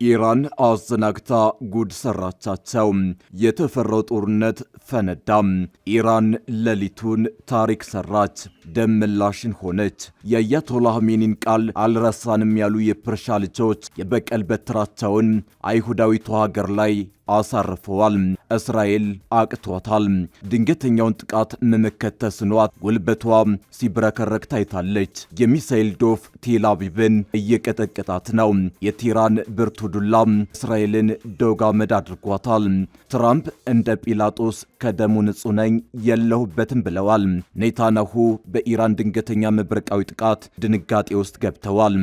ኢራን አዘናግታ ጉድ ሰራቻቸው። የተፈራው ጦርነት ፈነዳ። ኢራን ሌሊቱን ታሪክ ሰራች፣ ደም ምላሽን ሆነች። የአያቶላህ ኻሜኒን ቃል አልረሳንም ያሉ የፐርሻ ልጆች የበቀል በትራቸውን አይሁዳዊቷ ሀገር ላይ አሳርፈዋል። እስራኤል አቅቷታል። ድንገተኛውን ጥቃት መመከት ተስኗት ጉልበቷ ሲብረከረክ ታይታለች። የሚሳኤል ዶፍ ቴል አቪቭን እየቀጠቀጣት ነው። የቴህራን ብርቱ ዱላ እስራኤልን ዶግ አመድ አድርጓታል። ትራምፕ እንደ ጲላጦስ ከደሙ ንጹህ ነኝ የለሁበትም ብለዋል። ኔታንያሁ በኢራን ድንገተኛ መብረቃዊ ጥቃት ድንጋጤ ውስጥ ገብተዋል።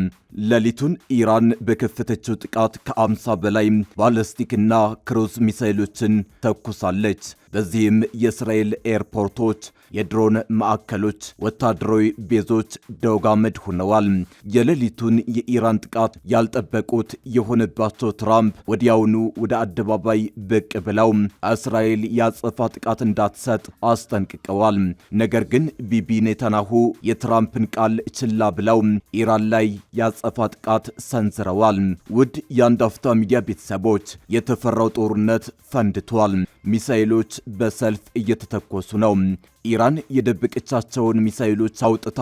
ሌሊቱን ኢራን በከፈተችው ጥቃት ከ50 በላይ ባለስቲክና ክሩዝ ሚሳይሎችን ተኩሳለች። በዚህም የእስራኤል ኤርፖርቶች፣ የድሮን ማዕከሎች፣ ወታደራዊ ቤዞች ዶግ አመድ ሆነዋል። የሌሊቱን የኢራን ጥቃት ያልጠበቁት የሆነባቸው ትራምፕ ወዲያውኑ ወደ አደባባይ ብቅ ብለው እስራኤል ያጸፋ ጥቃት እንዳትሰጥ አስጠንቅቀዋል። ነገር ግን ቢቢ ኔታንያሁ የትራምፕን ቃል ችላ ብለው ኢራን ላይ ያጸፋ ጥቃት ሰንዝረዋል። ውድ የአንድ አፍታ ሚዲያ ቤተሰቦች የተፈራው ጦርነት ፈንድቷል። ሚሳኤሎች በሰልፍ እየተተኮሱ ነው። ኢራን የደበቀቻቸውን ሚሳኤሎች አውጥታ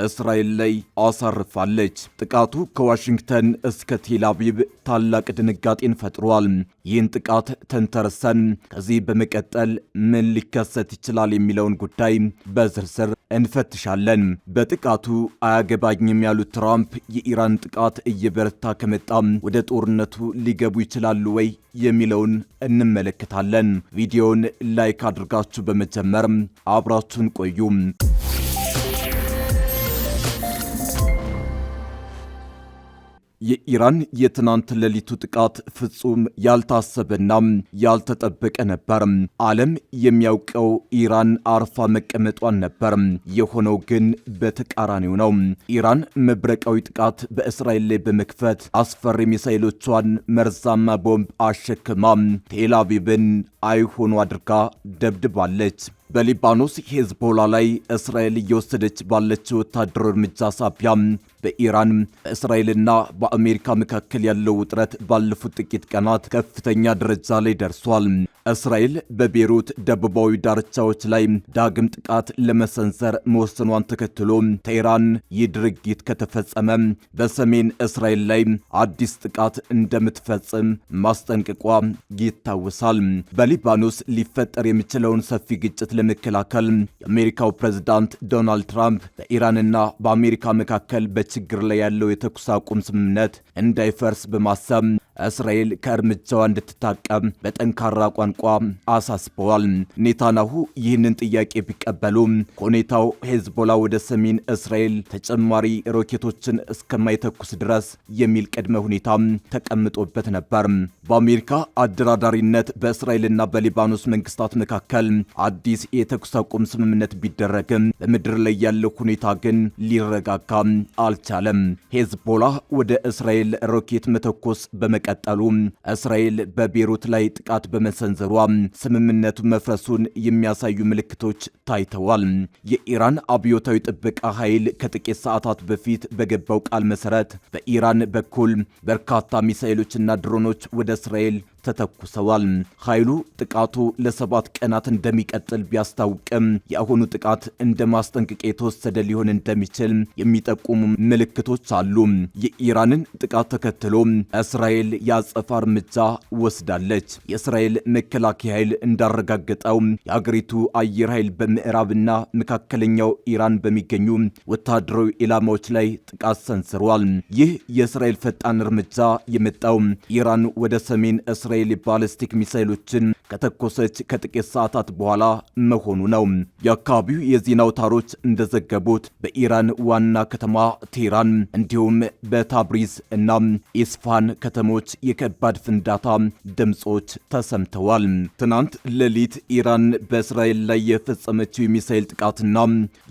እስራኤል ላይ አሳርፋለች። ጥቃቱ ከዋሽንግተን እስከ ቴል አቪቭ ታላቅ ድንጋጤን ፈጥሯል። ይህን ጥቃት ተንተርሰን ከዚህ በመቀጠል ምን ሊከሰት ይችላል የሚለውን ጉዳይ በዝርዝር እንፈትሻለን። በጥቃቱ አያገባኝም ያሉት ትራምፕ የኢራን ጥቃት እየበረታ ከመጣ ወደ ጦርነቱ ሊገቡ ይችላሉ ወይ የሚለውን እንመለከታለን። ቪዲዮውን ላይክ አድርጋችሁ በመጀመር አብራችሁን ቆዩ። የኢራን የትናንት ሌሊቱ ጥቃት ፍጹም ያልታሰበና ያልተጠበቀ ነበር። ዓለም የሚያውቀው ኢራን አርፋ መቀመጧን ነበር። የሆነው ግን በተቃራኒው ነው። ኢራን መብረቃዊ ጥቃት በእስራኤል ላይ በመክፈት አስፈሪ ሚሳኤሎቿን መርዛማ ቦምብ አሸክማ ቴል አቪቭን አይሆኑ አድርጋ ደብድባለች። በሊባኖስ ሄዝቦላ ላይ እስራኤል እየወሰደች ባለችው ወታደራዊ እርምጃ ሳቢያ በኢራን በእስራኤልና በአሜሪካ መካከል ያለው ውጥረት ባለፉት ጥቂት ቀናት ከፍተኛ ደረጃ ላይ ደርሷል። እስራኤል በቤሩት ደቡባዊ ዳርቻዎች ላይ ዳግም ጥቃት ለመሰንዘር መወሰኗን ተከትሎ ቴህራን ይህ ድርጊት ከተፈጸመ በሰሜን እስራኤል ላይ አዲስ ጥቃት እንደምትፈጽም ማስጠንቀቋ ይታወሳል። በሊባኖስ ሊፈጠር የሚችለውን ሰፊ ግጭት ለመከላከል የአሜሪካው ፕሬዝዳንት ዶናልድ ትራምፕ በኢራንና በአሜሪካ መካከል በችግር ላይ ያለው የተኩስ አቁም ስምምነት እንዳይፈርስ በማሰብ እስራኤል ከእርምጃዋ እንድትታቀብ በጠንካራ ቋንቋ አሳስበዋል። ኔታንያሁ ይህንን ጥያቄ ቢቀበሉ ሁኔታው ሄዝቦላ ወደ ሰሜን እስራኤል ተጨማሪ ሮኬቶችን እስከማይተኩስ ድረስ የሚል ቅድመ ሁኔታ ተቀምጦበት ነበር። በአሜሪካ አደራዳሪነት በእስራኤልና በሊባኖስ መንግስታት መካከል አዲስ የተኩስ አቁም ስምምነት ቢደረግም በምድር ላይ ያለው ሁኔታ ግን ሊረጋጋ አልቻለም። ሄዝቦላ ወደ እስራኤል ሮኬት መተኮስ በመቀጠሉ እስራኤል በቤሩት ላይ ጥቃት በመሰንዘሯ ስምምነቱ መፍረሱን የሚያሳዩ ምልክቶች ታይተዋል። የኢራን አብዮታዊ ጥበቃ ኃይል ከጥቂት ሰዓታት በፊት በገባው ቃል መሰረት በኢራን በኩል በርካታ ሚሳኤሎችና ድሮኖች ወደ እስራኤል ተተኩሰዋል። ኃይሉ ጥቃቱ ለ7 ቀናት እንደሚቀጥል ቢያስታውቅም የአሁኑ ጥቃት እንደ ማስጠንቀቂያ የተወሰደ ሊሆን እንደሚችል የሚጠቁሙ ምልክቶች አሉ። የኢራንን ጥቃት ተከትሎ እስራኤል የአጸፋ እርምጃ ወስዳለች። የእስራኤል መከላከያ ኃይል እንዳረጋገጠው የአገሪቱ አየር ኃይል በምዕራብና መካከለኛው ኢራን በሚገኙ ወታደራዊ ኢላማዎች ላይ ጥቃት ሰንዝሯል። ይህ የእስራኤል ፈጣን እርምጃ የመጣው ኢራን ወደ ሰሜን እስራኤል ባሊስቲክ ሚሳይሎችን ከተኮሰች ከጥቂት ሰዓታት በኋላ መሆኑ ነው። የአካባቢው የዜና አውታሮች እንደዘገቡት በኢራን ዋና ከተማ ቴህራን እንዲሁም በታብሪዝ እና ኢስፋን ከተሞች የከባድ ፍንዳታ ድምጾች ተሰምተዋል። ትናንት ሌሊት ኢራን በእስራኤል ላይ የፈጸመችው የሚሳይል ጥቃትና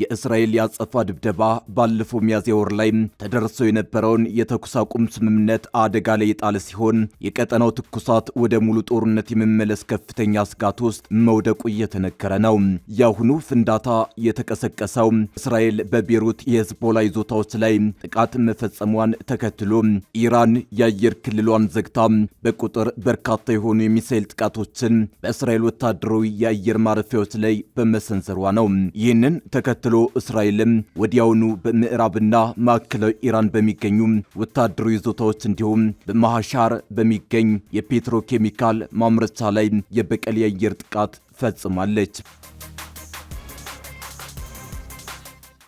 የእስራኤል ያጸፋ ድብደባ ባለፈው ሚያዝያ ወር ላይ ተደርሶ የነበረውን የተኩስ አቁም ስምምነት አደጋ ላይ የጣለ ሲሆን የቀጠናው ትኩሳት ወደ ሙሉ ጦርነት የመመለስ ከፍተኛ ስጋት ውስጥ መውደቁ እየተነገረ ነው። የአሁኑ ፍንዳታ የተቀሰቀሰው እስራኤል በቤሩት የሂዝቦላ ይዞታዎች ላይ ጥቃት መፈጸሟን ተከትሎ ኢራን የአየር ክልሏን ዘግታ በቁጥር በርካታ የሆኑ የሚሳኤል ጥቃቶችን በእስራኤል ወታደራዊ የአየር ማረፊያዎች ላይ በመሰንዘሯ ነው። ይህንን ተከትሎ እስራኤልም ወዲያውኑ በምዕራብና ማዕከላዊ ኢራን በሚገኙ ወታደራዊ ይዞታዎች እንዲሁም በማሃሻር በሚገኝ የፔትሮኬሚካል ማምረቻ ላይ የበቀል የአየር ጥቃት ፈጽማለች።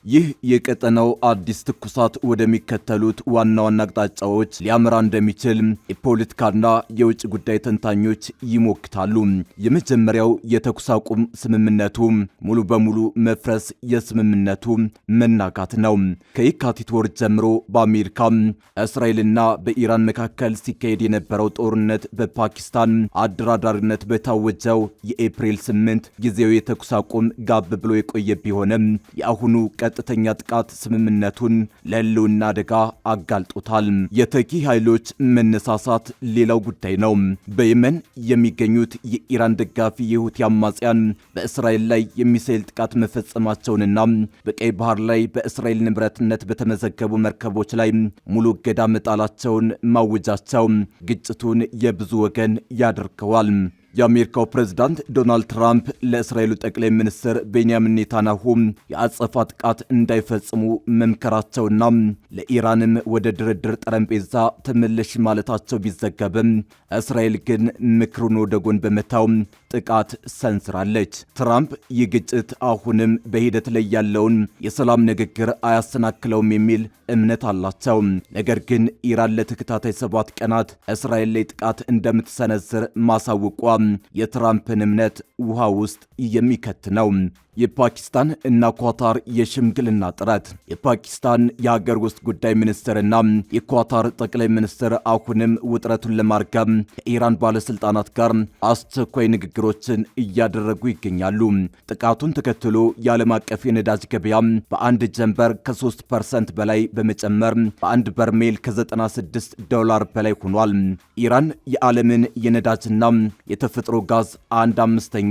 ይህ የቀጠናው አዲስ ትኩሳት ወደሚከተሉት ዋና ዋና አቅጣጫዎች ሊያመራ እንደሚችል የፖለቲካና የውጭ ጉዳይ ተንታኞች ይሞክታሉ። የመጀመሪያው የተኩስ አቁም ስምምነቱ ሙሉ በሙሉ መፍረስ፣ የስምምነቱ መናጋት ነው። ከየካቲት ወር ጀምሮ በአሜሪካ እስራኤልና በኢራን መካከል ሲካሄድ የነበረው ጦርነት በፓኪስታን አደራዳሪነት በታወጀው የኤፕሪል 8 ጊዜያዊ የተኩስ አቁም ጋብ ብሎ የቆየ ቢሆንም የአሁኑ ቀጥተኛ ጥቃት ስምምነቱን ለህልውና አደጋ አጋልጦታል። የተኪ ኃይሎች መነሳሳት ሌላው ጉዳይ ነው። በየመን የሚገኙት የኢራን ደጋፊ የሁቲ አማጽያን በእስራኤል ላይ የሚሳኤል ጥቃት መፈጸማቸውንና በቀይ ባህር ላይ በእስራኤል ንብረትነት በተመዘገቡ መርከቦች ላይ ሙሉ እገዳ መጣላቸውን ማወጃቸው ግጭቱን የብዙ ወገን ያደርገዋል። የአሜሪካው ፕሬዝዳንት ዶናልድ ትራምፕ ለእስራኤሉ ጠቅላይ ሚኒስትር ቤንያሚን ኔታንያሁ የአጸፋ ጥቃት እንዳይፈጽሙ መምከራቸውና ለኢራንም ወደ ድርድር ጠረጴዛ ተመለሽ ማለታቸው ቢዘገብም እስራኤል ግን ምክሩን ወደ ጎን በመተው ጥቃት ሰንዝራለች። ትራምፕ ይህ ግጭት አሁንም በሂደት ላይ ያለውን የሰላም ንግግር አያሰናክለውም የሚል እምነት አላቸው። ነገር ግን ኢራን ለተከታታይ 7 ቀናት እስራኤል ላይ ጥቃት እንደምትሰነዝር ማሳወቋ የትራምፕን እምነት ውሃ ውስጥ የሚከት ነው። የፓኪስታን እና ኳታር የሽምግልና ጥረት። የፓኪስታን የሀገር ውስጥ ጉዳይ ሚኒስትርና የኳታር ጠቅላይ ሚኒስትር አሁንም ውጥረቱን ለማርገብ ከኢራን ባለስልጣናት ጋር አስቸኳይ ንግግሮችን እያደረጉ ይገኛሉ። ጥቃቱን ተከትሎ የዓለም አቀፍ የነዳጅ ገበያ በአንድ ጀንበር ከ3% በላይ በመጨመር በአንድ በርሜል ከ$96 በላይ ሆኗል። ኢራን የዓለምን የነዳጅና የተፈጥሮ ጋዝ 1/5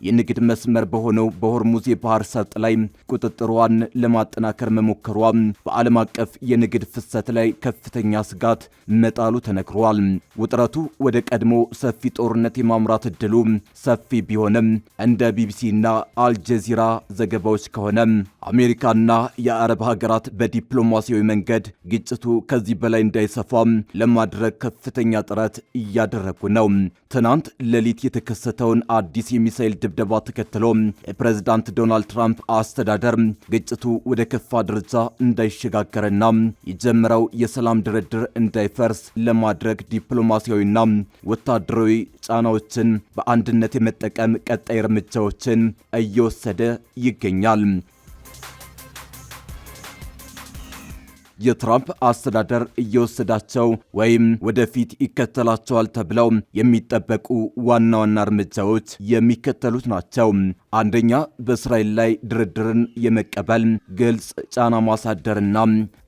የንግድ መስመር በሆነው በሆርሙዝ የባህር ሰርጥ ላይ ቁጥጥሯን ለማጠናከር መሞከሯ በዓለም አቀፍ የንግድ ፍሰት ላይ ከፍተኛ ስጋት መጣሉ ተነግሯል። ውጥረቱ ወደ ቀድሞ ሰፊ ጦርነት የማምራት እድሉ ሰፊ ቢሆንም እንደ ቢቢሲና አልጀዚራ ዘገባዎች ከሆነ አሜሪካና የአረብ ሀገራት በዲፕሎማሲያዊ መንገድ ግጭቱ ከዚህ በላይ እንዳይሰፋ ለማድረግ ከፍተኛ ጥረት እያደረጉ ነው። ትናንት ሌሊት የተከሰተውን አዲስ የሚሳኤል ድብደባ ተከትሎ የፕሬዝዳንት ዶናልድ ትራምፕ አስተዳደር ግጭቱ ወደ ከፋ ደረጃ እንዳይሸጋገርና የጀመረው የሰላም ድርድር እንዳይፈርስ ለማድረግ ዲፕሎማሲያዊና ወታደራዊ ጫናዎችን በአንድነት የመጠቀም ቀጣይ እርምጃዎችን እየወሰደ ይገኛል። የትራምፕ አስተዳደር እየወሰዳቸው ወይም ወደፊት ይከተላቸዋል ተብለው የሚጠበቁ ዋና ዋና እርምጃዎች የሚከተሉት ናቸው። አንደኛ፣ በእስራኤል ላይ ድርድርን የመቀበል ግልጽ ጫና ማሳደርና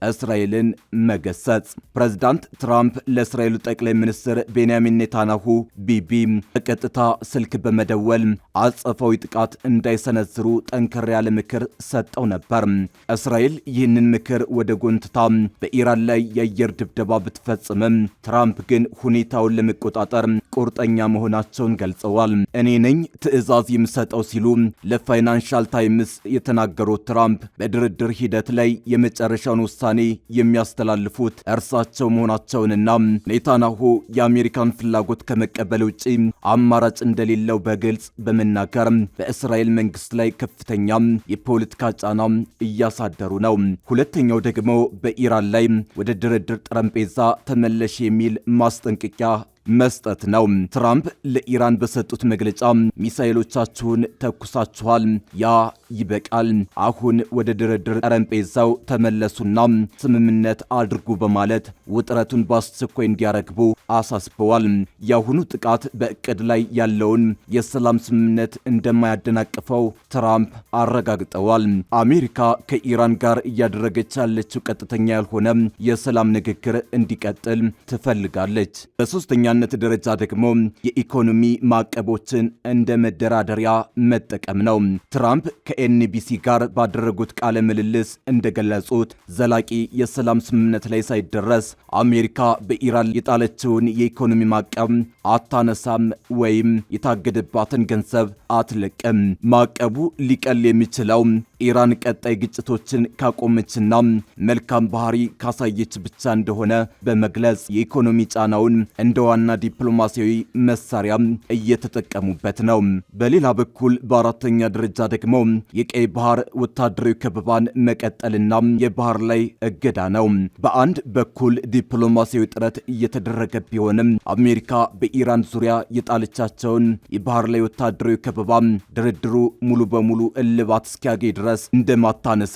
እስራኤልን መገሰጽ። ፕሬዝዳንት ትራምፕ ለእስራኤሉ ጠቅላይ ሚኒስትር ቤንያሚን ኔታንያሁ ቢቢ በቀጥታ ስልክ በመደወል አጸፋዊ ጥቃት እንዳይሰነዝሩ ጠንከር ያለ ምክር ሰጠው ነበር። እስራኤል ይህንን ምክር ወደ ጎንትታ በኢራን ላይ የአየር ድብደባ ብትፈጽምም ትራምፕ ግን ሁኔታውን ለመቆጣጠር ቁርጠኛ መሆናቸውን ገልጸዋል። እኔ ነኝ ትዕዛዝ የምሰጠው ሲሉ ለፋይናንሻል ታይምስ የተናገሩት ትራምፕ በድርድር ሂደት ላይ የመጨረሻውን ውሳኔ የሚያስተላልፉት እርሳቸው መሆናቸውንና ኔታንያሁ የአሜሪካን ፍላጎት ከመቀበል ውጪ አማራጭ እንደሌለው በግልጽ በመናገር በእስራኤል መንግስት ላይ ከፍተኛ የፖለቲካ ጫና እያሳደሩ ነው። ሁለተኛው ደግሞ በኢራን ላይ ወደ ድርድር ጠረጴዛ ተመለሽ የሚል ማስጠንቀቂያ መስጠት ነው። ትራምፕ ለኢራን በሰጡት መግለጫ ሚሳኤሎቻችሁን ተኩሳችኋል፣ ያ ይበቃል፣ አሁን ወደ ድርድር ጠረጴዛው ተመለሱና ስምምነት አድርጉ በማለት ውጥረቱን በአስቸኳይ እንዲያረግቡ አሳስበዋል። የአሁኑ ጥቃት በእቅድ ላይ ያለውን የሰላም ስምምነት እንደማያደናቅፈው ትራምፕ አረጋግጠዋል። አሜሪካ ከኢራን ጋር እያደረገች ያለችው ቀጥተኛ ያልሆነ የሰላም ንግግር እንዲቀጥል ትፈልጋለች። በሶስተኛ በሁለተኛነት ደረጃ ደግሞ የኢኮኖሚ ማዕቀቦችን እንደ መደራደሪያ መጠቀም ነው። ትራምፕ ከኤንቢሲ ጋር ባደረጉት ቃለ ምልልስ እንደገለጹት ዘላቂ የሰላም ስምምነት ላይ ሳይደረስ አሜሪካ በኢራን የጣለችውን የኢኮኖሚ ማዕቀብ አታነሳም ወይም የታገደባትን ገንዘብ አትለቅም። ማዕቀቡ ሊቀል የሚችለው ኢራን ቀጣይ ግጭቶችን ካቆመችና መልካም ባህሪ ካሳየች ብቻ እንደሆነ በመግለጽ የኢኮኖሚ ጫናውን እንደ ዋና ዲፕሎማሲያዊ መሳሪያ እየተጠቀሙበት ነው። በሌላ በኩል በአራተኛ ደረጃ ደግሞ የቀይ ባህር ወታደራዊ ከበባን መቀጠልና የባህር ላይ እገዳ ነው። በአንድ በኩል ዲፕሎማሲያዊ ጥረት እየተደረገ ቢሆንም አሜሪካ በኢራን ዙሪያ የጣለቻቸውን የባህር ላይ ወታደራዊ ከበባ ድርድሩ ሙሉ በሙሉ እልባት እስኪያገኝ ድረስ እንደማታነሳ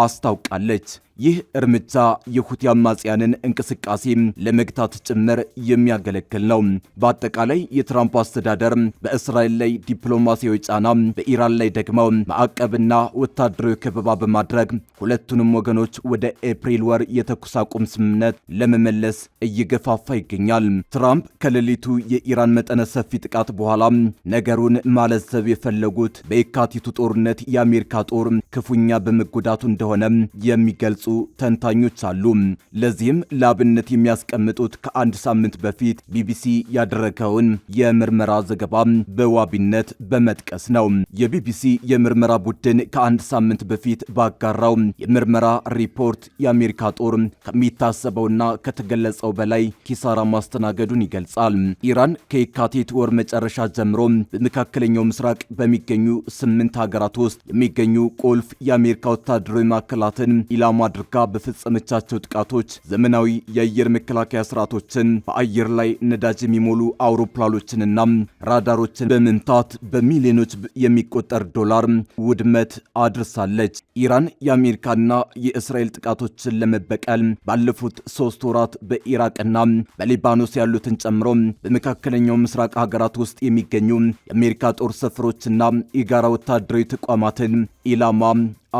አስታውቃለች። ይህ እርምጃ የሁቲ አማጽያንን እንቅስቃሴ ለመግታት ጭምር የሚያገለግል ነው። በአጠቃላይ የትራምፕ አስተዳደር በእስራኤል ላይ ዲፕሎማሲያዊ ጫና፣ በኢራን ላይ ደግሞ ማዕቀብና ወታደራዊ ከበባ በማድረግ ሁለቱንም ወገኖች ወደ ኤፕሪል ወር የተኩስ አቁም ስምምነት ለመመለስ እየገፋፋ ይገኛል። ትራምፕ ከሌሊቱ የኢራን መጠነ ሰፊ ጥቃት በኋላ ነገሩን ማለዘብ የፈለጉት በየካቲቱ ጦርነት የአሜሪካ ጦር ክፉኛ በመጎዳቱ እንደሆነ የሚገልጹ ተንታኞች አሉ። ለዚህም ለአብነት የሚያስቀምጡት ከአንድ ሳምንት በፊት ቢቢሲ ያደረገውን የምርመራ ዘገባ በዋቢነት በመጥቀስ ነው። የቢቢሲ የምርመራ ቡድን ከአንድ ሳምንት በፊት ባጋራው የምርመራ ሪፖርት የአሜሪካ ጦር ከሚታሰበውና ከተገለጸው በላይ ኪሳራ ማስተናገዱን ይገልጻል። ኢራን ከየካቲት ወር መጨረሻ ጀምሮ በመካከለኛው ምስራቅ በሚገኙ 8 ሀገራት ውስጥ የሚገኙ ቁልፍ የአሜሪካ ወታደራዊ ማዕከላትን ኢላማ አድርጋ በፈጸመቻቸው ጥቃቶች ዘመናዊ የአየር መከላከያ ስርዓቶችን፣ በአየር ላይ ነዳጅ የሚሞሉ አውሮፕላኖችንና ራዳሮችን በመምታት በሚሊዮኖች የሚቆጠር ዶላር ውድመት አድርሳለች። ኢራን የአሜሪካና የእስራኤል ጥቃቶችን ለመበቀል ባለፉት 3 ወራት በኢራቅና በሊባኖስ ያሉትን ጨምሮ በመካከለኛው ምስራቅ ሀገራት ውስጥ የሚገኙ የአሜሪካ ጦር ሰፈሮችና የጋራ ወታደራዊ ተቋማትን ኢላማ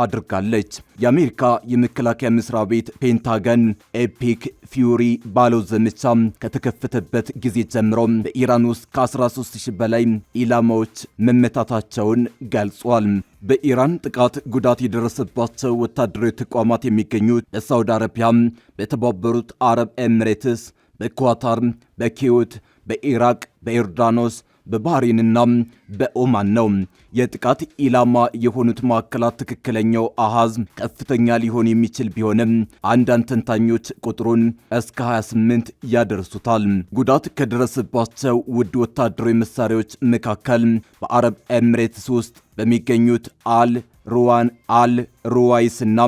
አድርጋለች። የአሜሪካ የመከላከያ መስሪያ ቤት ፔንታገን ኤፒክ ፊውሪ ባለው ዘመቻ ከተከፈተበት ጊዜ ጀምሮ በኢራን ውስጥ ከ13000 በላይ ኢላማዎች መመታታቸውን ገልጿል። በኢራን ጥቃት ጉዳት የደረሰባቸው ወታደራዊ ተቋማት የሚገኙት በሳውዲ አረቢያ፣ በተባበሩት አረብ ኤሚሬትስ፣ በኳታር፣ በኩዌት፣ በኢራቅ፣ በዮርዳኖስ፣ በባህሬንና በኦማን ነው። የጥቃት ኢላማ የሆኑት ማዕከላት ትክክለኛው አሃዝ ከፍተኛ ሊሆን የሚችል ቢሆንም አንዳንድ ተንታኞች ቁጥሩን እስከ 28 ያደርሱታል። ጉዳት ከደረሰባቸው ውድ ወታደራዊ መሳሪያዎች መካከል በአረብ ኤሚሬትስ ውስጥ በሚገኙት አል ሩዋን፣ አል ሩዋይስና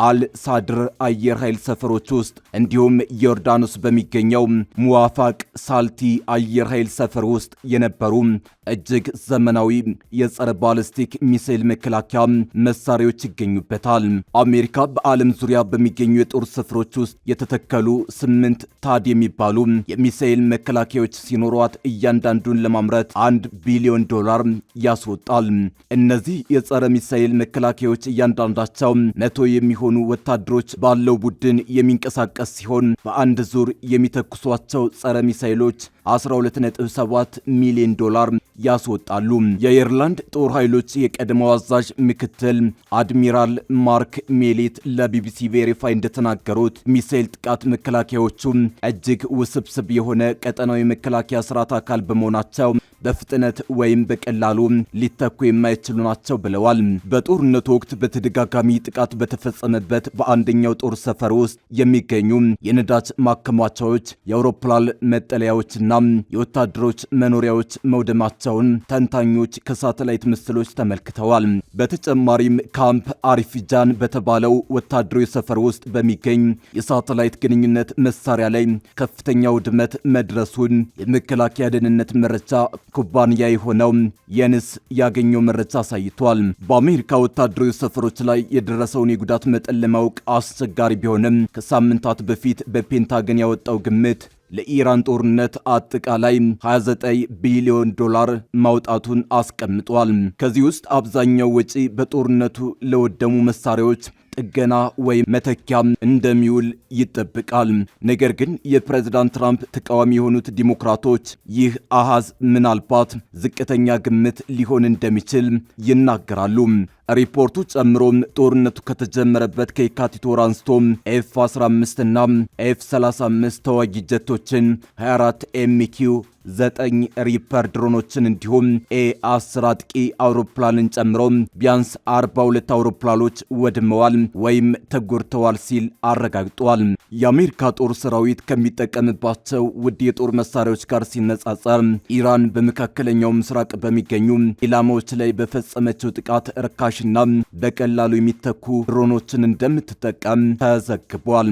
አል ሳድር አየር ኃይል ሰፈሮች ውስጥ እንዲሁም ዮርዳኖስ በሚገኘው ሙዋፋቅ ሳልቲ አየር ኃይል ሰፈር ውስጥ የነበሩ እጅግ ዘመናዊ የጸረ ባሊስቲክ ሚሳኤል መከላከያ መሳሪያዎች ይገኙበታል። አሜሪካ በዓለም ዙሪያ በሚገኙ የጦር ሰፈሮች ውስጥ የተተከሉ 8 ታድ የሚባሉ የሚሳኤል መከላከያዎች ሲኖሯት እያንዳንዱን ለማምረት $1 ቢሊዮን ያስወጣል። እነዚህ የጸረ ሚሳኤል መከላከያዎች እያንዳንዳቸው 100 የሚሆኑ ወታደሮች ባለው ቡድን የሚንቀሳቀስ ሲሆን በአንድ ዙር የሚተኩሷቸው ጸረ ሚሳኤሎች $12.7 ሚሊዮን ያስወጣሉ። የአየርላንድ ጦር ኃይሎች የቀድሞው አዛዥ ምክትል አድሚራል ማርክ ሜሊት ለቢቢሲ ቬሪፋይ እንደተናገሩት ሚሳኤል ጥቃት መከላከያዎቹ እጅግ ውስብስብ የሆነ ቀጠናዊ መከላከያ ስርዓት አካል በመሆናቸው በፍጥነት ወይም በቀላሉ ሊተኩ የማይችሉ ናቸው ብለዋል። በጦርነቱ ወቅት በተደጋጋሚ ጥቃት በተፈጸመበት በአንደኛው ጦር ሰፈር ውስጥ የሚገኙ የነዳጅ ማከማቻዎች፣ የአውሮፕላን መጠለያዎችና የወታደሮች መኖሪያዎች መውደማቸውን ተንታኞች ከሳተላይት ምስሎች ተመልክተዋል። በተጨማሪም ካምፕ አሪፊጃን በተባለው ወታደራዊ ሰፈር ውስጥ በሚገኝ የሳተላይት ግንኙነት መሳሪያ ላይ ከፍተኛ ውድመት መድረሱን የመከላከያ ደህንነት መረጃ ኩባንያ የሆነው የንስ ያገኘው መረጃ አሳይቷል። በአሜሪካ ወታደራዊ ሰፈሮች ላይ የደረሰውን የጉዳት መጠን ለማወቅ አስቸጋሪ ቢሆንም ከሳምንታት በፊት በፔንታገን ያወጣው ግምት ለኢራን ጦርነት አጠቃላይ $29 ቢሊዮን ማውጣቱን አስቀምጧል። ከዚህ ውስጥ አብዛኛው ወጪ በጦርነቱ ለወደሙ መሳሪያዎች ጥገና ወይም መተኪያ እንደሚውል ይጠበቃል። ነገር ግን የፕሬዝዳንት ትራምፕ ተቃዋሚ የሆኑት ዲሞክራቶች ይህ አሃዝ ምናልባት ዝቅተኛ ግምት ሊሆን እንደሚችል ይናገራሉ። ሪፖርቱ ጨምሮ ጦርነቱ ከተጀመረበት ከየካቲት ወር አንስቶ ኤፍ-15 እና ኤፍ-35 ተዋጊ ጀቶችን 24 ኤምኪው 9 ሪፐር ድሮኖችን እንዲሁም ኤ-10 አጥቂ አውሮፕላንን ጨምሮ ቢያንስ 42 አውሮፕላኖች ወድመዋል ወይም ተጎድተዋል ሲል አረጋግጧል። የአሜሪካ ጦር ሰራዊት ከሚጠቀምባቸው ውድ የጦር መሳሪያዎች ጋር ሲነጻጸር ኢራን በመካከለኛው ምስራቅ በሚገኙ ኢላማዎች ላይ በፈጸመችው ጥቃት ርካሽና በቀላሉ የሚተኩ ድሮኖችን እንደምትጠቀም ተዘግቧል።